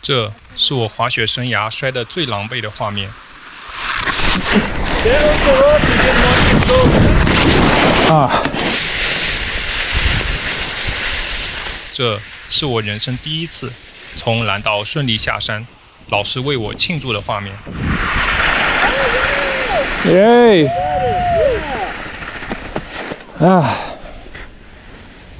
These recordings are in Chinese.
这是我滑雪生涯摔得最狼狈的画面。这是我人生第一次从蓝道顺利下山，老师为我庆祝的画面。耶！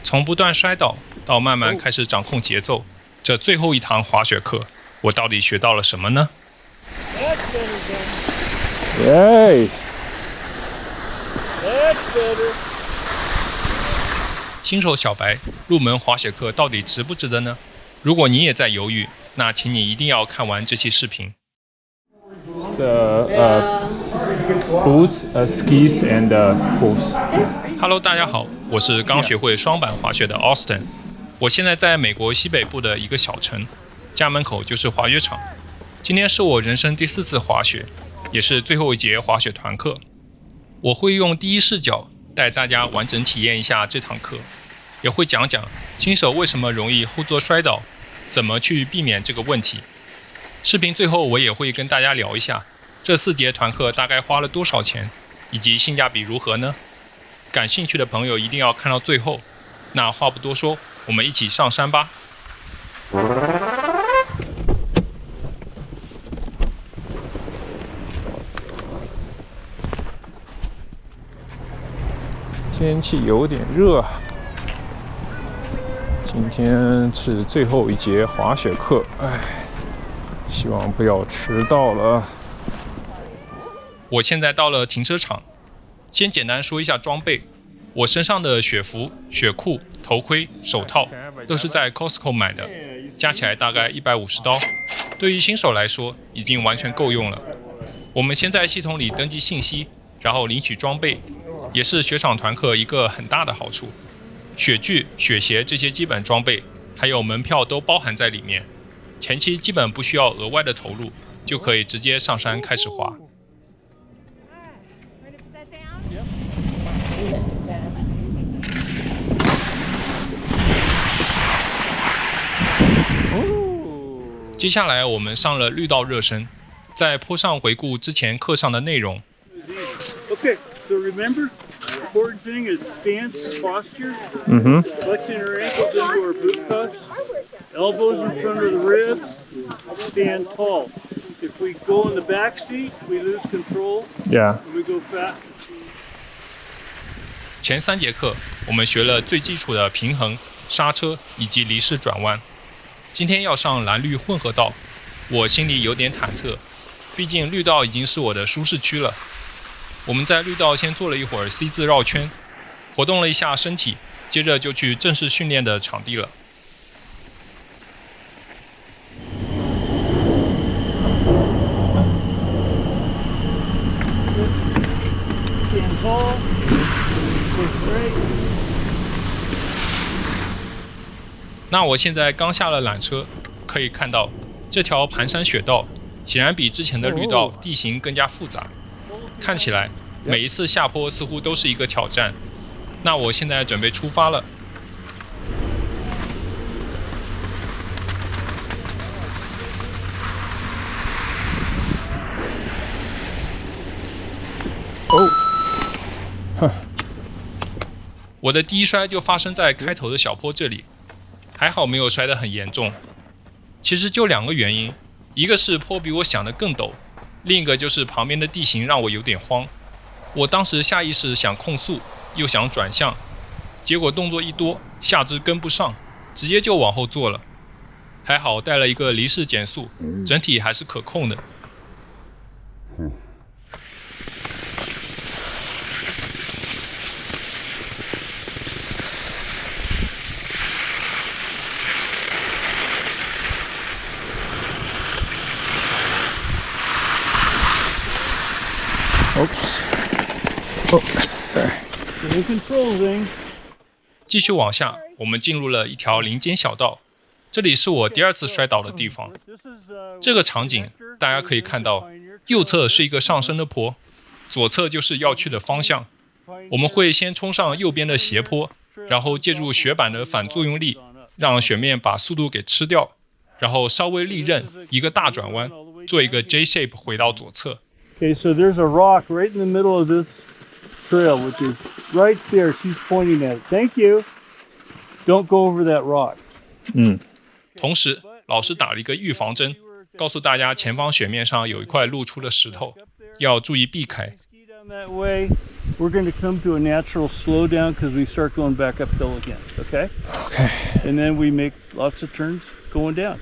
从不断摔倒到慢慢开始掌控节奏，这最后一堂滑雪课，我到底学到了什么呢？耶！新手小白入门滑雪课到底值不值得呢？如果你也在犹豫，那请你一定要看完这期视频。Boots, skis and boots. Hello， 大家好，我是刚学会双板滑雪的 Austin。我现在在美国西北部的一个小城，家门口就是滑雪场。今天是我人生第4次滑雪，也是最后一节滑雪团课。我会用第一视角带大家完整体验一下这堂课，也会讲讲新手为什么容易后座摔倒，怎么去避免这个问题。视频最后我也会跟大家聊一下，这4节团课大概花了多少钱，以及性价比如何呢？感兴趣的朋友一定要看到最后。那话不多说，我们一起上山吧。天气有点热，今天是最后一节滑雪课，希望不要迟到了。我现在到了停车场，先简单说一下装备。我身上的雪服、雪裤、头盔、手套都是在 Costco 买的，加起来大概150刀。对于新手来说，已经完全够用了。我们先在系统里登记信息，然后领取装备，也是雪场团课一个很大的好处。雪具、雪鞋这些基本装备，还有门票都包含在里面。前期基本不需要额外的投入，就可以直接上山开始滑。接下来我们上了绿道热身，在坡上回顾之前课上的内容。Okay, so remember, the important thing is stance posture. Flexing our ankles into our boot cuffs, elbows in front of the ribs, stand tall. If we go in the back seat, we lose control. Yeah. And we go fast. 前3节课我们学了最基础的平衡、刹车以及离式转弯。今天要上蓝绿混合道，我心里有点忐忑，毕竟绿道已经是我的舒适区了。我们在绿道先做了一会儿 C 字绕圈，活动了一下身体，接着就去正式训练的场地了。Stand tall. Stay straight. 那我现在刚下了缆车，可以看到这条盘山雪道显然比之前的绿道地形更加复杂，看起来每一次下坡似乎都是一个挑战。那我现在准备出发了。我的第一摔就发生在开头的小坡这里，还好没有摔得很严重。其实就2个原因，一个是坡比我想的更陡，另一个就是旁边的地形让我有点慌。我当时下意识想控速，又想转向，结果动作一多，下肢跟不上，直接就往后坐了。还好带了一个离式减速，整体还是可控的。Sorry. Stay controlling. 继续往下，我们进入了一条林间小道，这里是我第2次摔倒的地方。这个场景大家可以看到，右侧是一个上升的坡，左侧就是要去的方向。我们会先冲上右边的斜坡，然后借助雪板的反作用力，让雪面把速度给吃掉，然后稍微利刃，一个大转弯，做一个 J shape 回到左侧。Okay, so there's a rock right in the middle of this trail, which is right there. She's pointing at it. Thank you. Don't go over that rock. 同时，老师打了一个预防针，告诉大家前方雪面上有一块露出的石头，要注意避开。 Ski down that way. We're going to come to a natural slowdown because we start going back uphill again. Okay? Okay. And then we make lots of turns going down.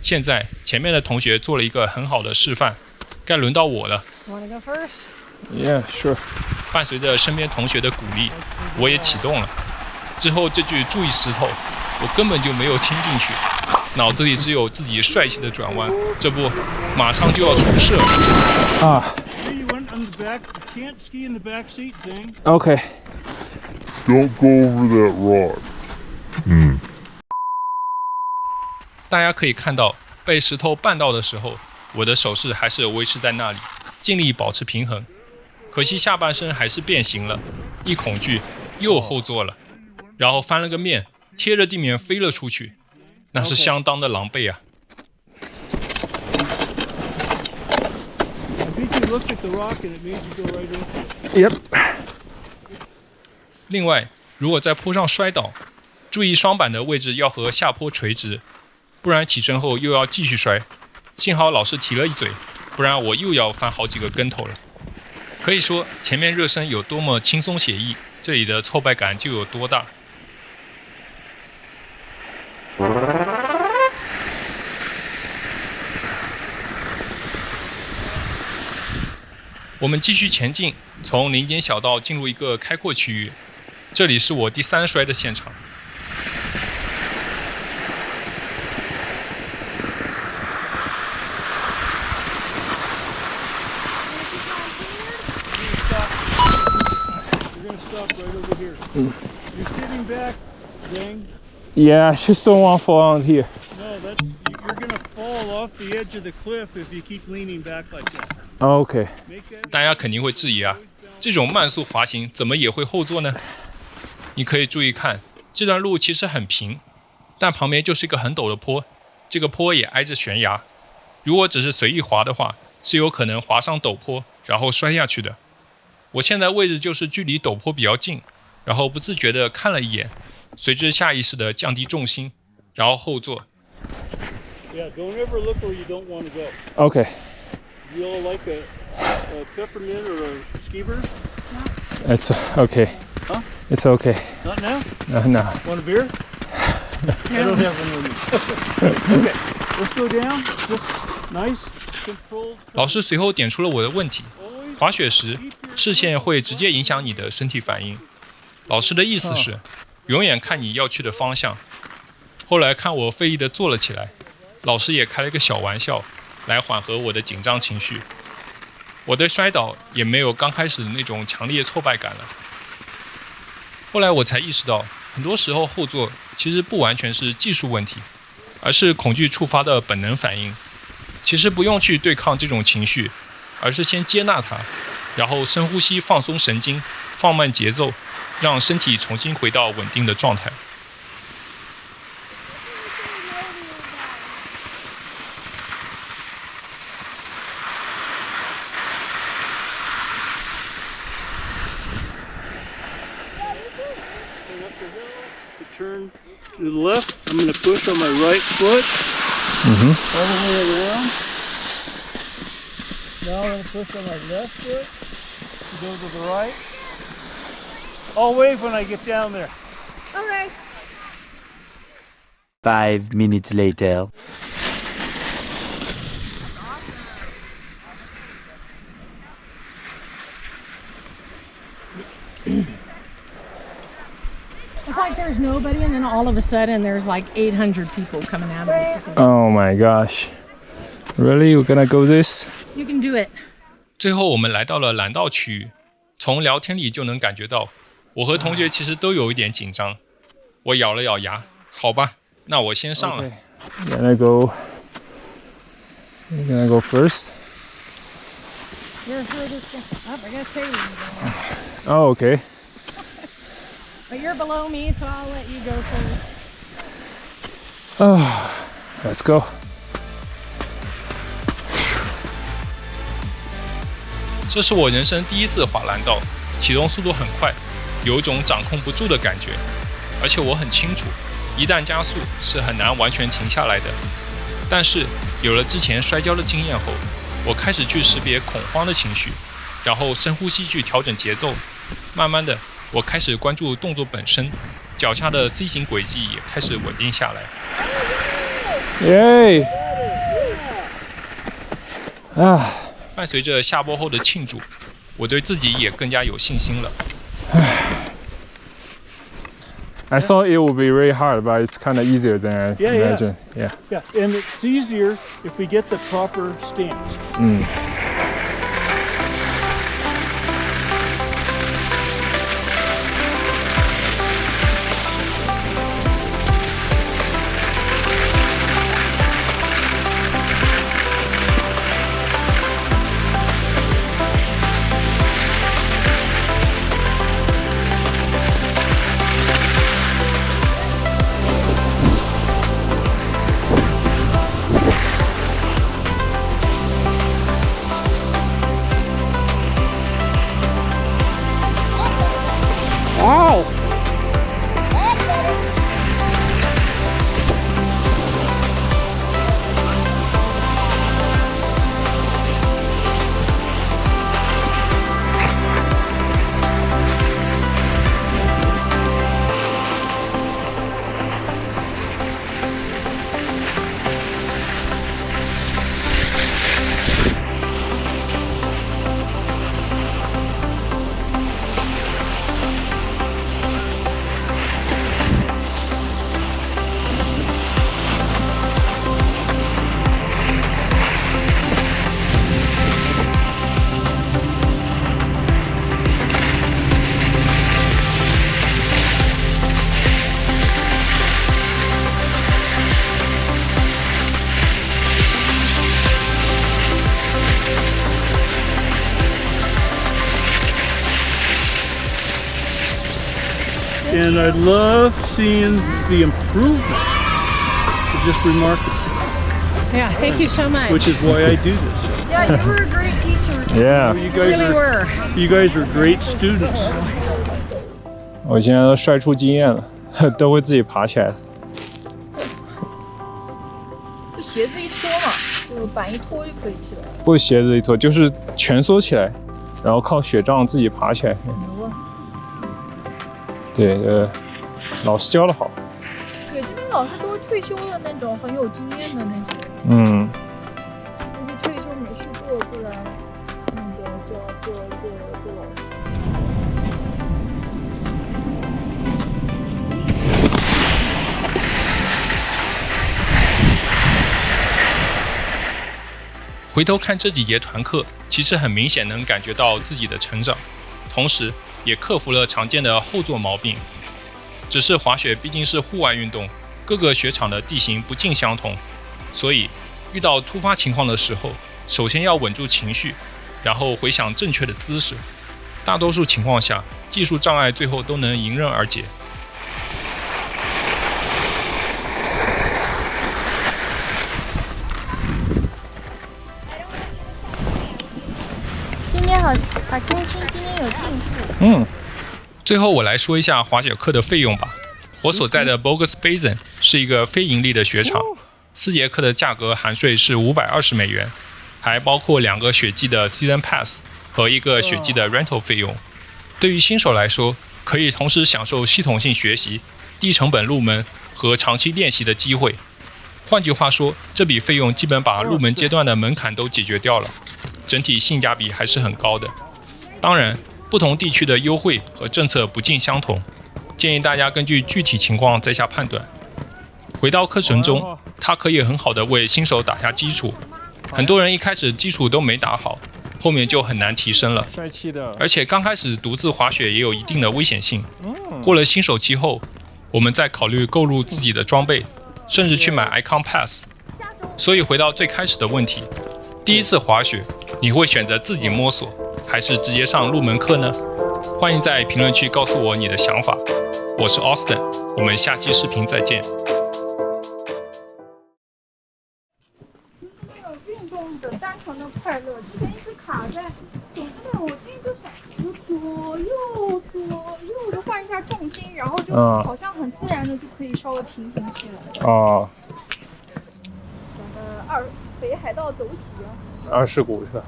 现在前面的同学做了一个很好的示范，该轮到我了。 Want to go first? Yeah, sure. 伴随着身边同学的鼓励，我也启动了。之后这句注意石头，我根本就没有听进去，脑子里只有自己帅气的转弯。这不，马上就要出事了。Ah, Hey, you went on the back. You can't ski in the back seat, Zing. okay. Don't go over that rock. 大家可以看到，被石头绊到的时候，我的手势还是维持在那里，尽力保持平衡。可惜下半身还是变形了，一恐惧又后坐了，然后翻了个面，贴着地面飞了出去，那是相当的狼狈啊！ I think you looked at the rock and it made you go right into it. Yep. 另外，如果在坡上摔倒，注意双板的位置要和下坡垂直，不然起身后又要继续摔。幸好老师提了一嘴，不然我又要翻好几个跟头了。可以说，前面热身有多么轻松写意，这里的挫败感就有多大。我们继续前进，从林间小道进入一个开阔区域。这里是我第3摔的现场。You're going to stop right over here. You're sitting back, Zing. Yeah, I just don't want to fall out here. No, you're going to fall off the edge of the cliff if you keep leaning back like that. Okay. Make that. 大家肯定会质疑啊，这种慢速滑行怎么也会后座呢？你可以注意看，这段路其实很平，但旁边就是一个很陡的坡，这个坡也挨着悬崖。如果只是随意滑的话，是有可能滑上陡坡，然后摔下去的。我现在位置就是距离陡坡比较近，然后不自觉地看了一眼，随之下意识地降低重心，然后后座。 Yeah, don't ever look where you don't want to go. Okay. You all like a peppermint or a skeever? It's okay. Huh? It's okay. Not now? No. Want a beer? I don't have one with me. Okay, let's go down. Just nice, controlled. 老师随后点出了我的问题： Always 滑雪时，视线会直接影响你的身体反应。老师的意思是，永远看你要去的方向。后来看我费力地坐了起来，老师也开了一个小玩笑，来缓和我的紧张情绪。我的摔倒也没有刚开始的那种强烈挫败感了。后来我才意识到，很多时候后座其实不完全是技术问题，而是恐惧触发的本能反应。其实不用去对抗这种情绪，而是先接纳它，然后深呼吸，放松神经，放慢节奏，让身体重新回到稳定的状态。turn to the left. I'm going to push on my right foot all the way around. Now I'm going to push on my left foot to go to the right. I'll wave when I get down there. Okay. 5 minutes later. It's like there's nobody, and then all of a sudden there's like 800 people coming out of it. Oh my gosh. Really? We're gonna go this? You can do it. 最后我们来到了蓝道区域，从聊天里就能感觉到，我和同学其实都有一点紧张。我咬了咬牙，好吧，那我先上了。Okay. You're gonna go first? Here's where this. Oh, I gotta tell you. Oh, okay. But you're below me, so I'll let you go first. Let's go. 这是我人生第一次滑蓝道，启动速度很快，有一种掌控不住的感觉。而且我很清楚，一旦加速是很难完全停下来的。但是有了之前摔跤的经验后，我开始去识别恐慌的情绪，然后深呼吸去调整节奏。慢慢的，我开始关注动作本身，脚下的 C 型轨迹也开始稳定下来。耶！伴随着下坡后的庆祝，我对自己也更加有信心了。I thought it would be really hard, but it's kind of easier than I imagined. Yeah. Yeah, and it's easier if we get the proper stance. ，and I love seeing the improvement. It's just remarkable. Yeah, thank you so much. Which is why I do this. Yeah, you were a great teacher. Yeah. You Really were. You guys are great students. 我现在都摔出经验了，都会自己爬起来的。就鞋子一脱嘛，就板一脱就可以起来了。不鞋子一脱，就是蜷缩起来，然后靠雪杖自己爬起来。牛啊！对，老师教的好。对，这边老师都是退休的那种，很有经验的那些。嗯。那些退休没事做，不然那个就要做老师。回头看这几节团课，其实很明显能感觉到自己的成长，同时也克服了常见的后座毛病。只是滑雪毕竟是户外运动，各个雪场的地形不尽相同，所以遇到突发情况的时候，首先要稳住情绪，然后回想正确的姿势。大多数情况下，技术障碍最后都能迎刃而解。今天好开心，今天有进步。最后我来说一下滑雪课的费用吧。我所在的 Bogus Basin 是一个非盈利的雪场，4节课的价格含税是520美元，还包括2个雪季的 Season Pass 和1个雪季的 Rental 费用。对于新手来说，可以同时享受系统性学习、低成本入门和长期练习的机会。换句话说，这笔费用基本把入门阶段的门槛都解决掉了，整体性价比还是很高的。当然，不同地区的优惠和政策不尽相同，建议大家根据具体情况再下判断。回到课程中，它可以很好的为新手打下基础。很多人一开始基础都没打好，后面就很难提升了。帅气的。而且刚开始独自滑雪也有一定的危险性。过了新手期后，我们再考虑购入自己的装备，甚至去买 Icon Pass。所以回到最开始的问题，第一次滑雪，你会选择自己摸索，还是直接上入门课呢？欢迎在评论区告诉我你的想法。我是 Austin， 我们下期视频再见。那种运动的单纯的快乐，之前一直卡在总是我今天就想左右的换一下重心，然后就好像很自然的就可以稍微平衡起来。啊，咱们北海道走起啊！二世谷是吧？